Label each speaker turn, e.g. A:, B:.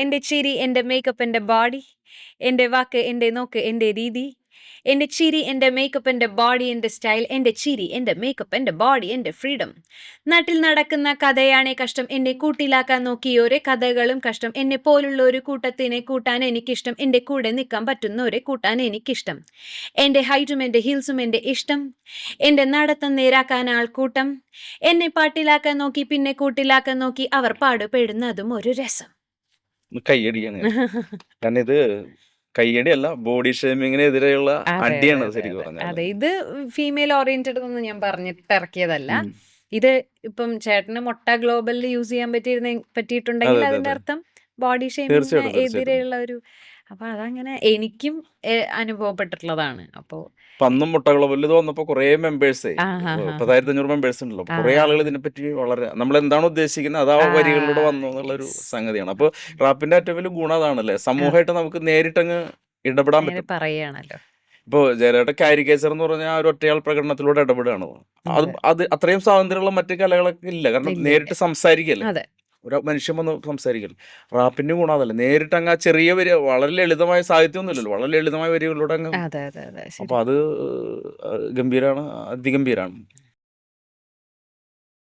A: എൻ്റെ ചിരി, എൻ്റെ മേക്കപ്പ്, എൻ്റെ ബോഡി, എൻ്റെ വാക്ക്, എൻ്റെ നോക്ക്, എൻ്റെ രീതി. എൻ്റെ ചിരി, എൻ്റെ മേക്കപ്പ്, എൻ്റെ ബോഡി, എൻ്റെ സ്റ്റൈൽ. എൻ്റെ ചിരി, എൻ്റെ മേക്കപ്പ്, എൻ്റെ ബോഡി, എൻ്റെ ഫ്രീഡം. നാട്ടിൽ നടക്കുന്ന കഥയാണേ കഷ്ടം, എന്നെ കൂട്ടിലാക്കാൻ നോക്കിയോരെ കഥകളും കഷ്ടം. എന്നെ പോലുള്ള ഒരു കൂട്ടത്തിനെ കൂട്ടാൻ എനിക്കിഷ്ടം, എൻ്റെ കൂടെ നിൽക്കാൻ പറ്റുന്നവരെ കൂട്ടാൻ എനിക്കിഷ്ടം. എൻ്റെ ഹൈറ്റും എൻ്റെ ഹീൽസും എൻ്റെ ഇഷ്ടം, എൻ്റെ നടത്തം നേരാക്കാൻ ആൾക്കൂട്ടം. എന്നെ പാട്ടിലാക്കാൻ നോക്കി പിന്നെ കൂട്ടിലാക്കാൻ നോക്കി, അവർ പാടുപെടുന്നതും ഒരു രസം.
B: കയ്യടിയാണ് കാരണം ഇത് കയ്യടിയല്ല, ബോഡി ഷേമിങ്ങിനെതിരെയുള്ള
A: അതെ അതെ
B: അടിയാണ്
A: അതെ
B: ശരിക്കും
A: അതെ
B: പറഞ്ഞാൽ.
A: അതെ, ഇത് ഫീമെയിൽ ഓറിയന്റഡ് ഒന്നും ഞാൻ പറഞ്ഞിട്ട് ഇറക്കിയതല്ല.
B: ഉം.
A: ഇത് ഇപ്പം ചേട്ടന് മുട്ട ഗ്ലോബലിൽ യൂസ് ചെയ്യാൻ
B: അതെ
A: പറ്റിയിട്ടുണ്ടെങ്കിൽ
B: അതെ
A: അതിന്റെ
B: അതെ
A: അർത്ഥം ബോഡി ഷേമിങ്ങിന്
B: തീർച്ചയായിട്ടും തീർച്ചയായിട്ടും.
A: എതിരെയുള്ള ഒരു, അപ്പൊ അതങ്ങനെ എനിക്കും അനുഭവപ്പെട്ടിട്ടുള്ളതാണ്. അപ്പോ
B: അപ്പൊ അന്നും മുട്ട ഗ്ലോബലിൽ ഇത് വന്നപ്പോ കുറെ മെമ്പേഴ്സേ,
A: ആ ഹാ ഹാ
B: 10,500 മെമ്പേഴ്സ് ഉണ്ടല്ലോ.
A: ആ
B: കുറെ ആളുകൾ ഇതിനെപ്പറ്റി വളരെ നമ്മൾ എന്താണ് ഉദ്ദേശിക്കുന്നത് അത് ആ വരികളിലൂടെ വന്നു എന്നുള്ളൊരു
A: യെസ്,
B: സംഗതിയാണ്. അപ്പൊ റാപ്പിന്റെ ഏറ്റവും വലിയ ഗുണം അതാണല്ലേ, സമൂഹമായിട്ട് നമുക്ക് നേരിട്ടങ്ങ് ഇടപെടാൻ
A: നേരെ
B: പറ്റും.
A: പറയാണല്ലോ.
B: ഇപ്പോൾ ജയലളിത കാരിക്കേച്ചർ എന്ന് പറഞ്ഞാൽ ആ ഒരു ഒറ്റയാൾ പ്രകടനത്തിലൂടെ ഇടപെടുകയാണ്. അത്
A: അതെ,
B: അത് അത്രയും സ്വാതന്ത്ര്യമുള്ള മറ്റു കലകളൊക്കെ ഇല്ല, കാരണം
A: ഇല്ല ഇല്ല,
B: നേരിട്ട് സംസാരിക്കല്ലേ,
A: അതെ
B: ഒരു മനുഷ്യൻ വന്ന് സംസാരിക്കല്ലേ. റാപ്പിന്റെ ഗുണം അതല്ല, നേരിട്ട് അങ്ങ് ആ ചെറിയ വരി, വളരെ ലളിതമായ സാഹിത്യമൊന്നും ഇല്ലല്ലോ, വളരെ ലളിതമായ വരികളിലൂടെ അങ്ങ്.
A: അതെ അതെ അതെ,
B: അപ്പൊ
A: ശരി.
B: അത് ഗംഭീരാണ്, അതിഗംഭീരാണ്.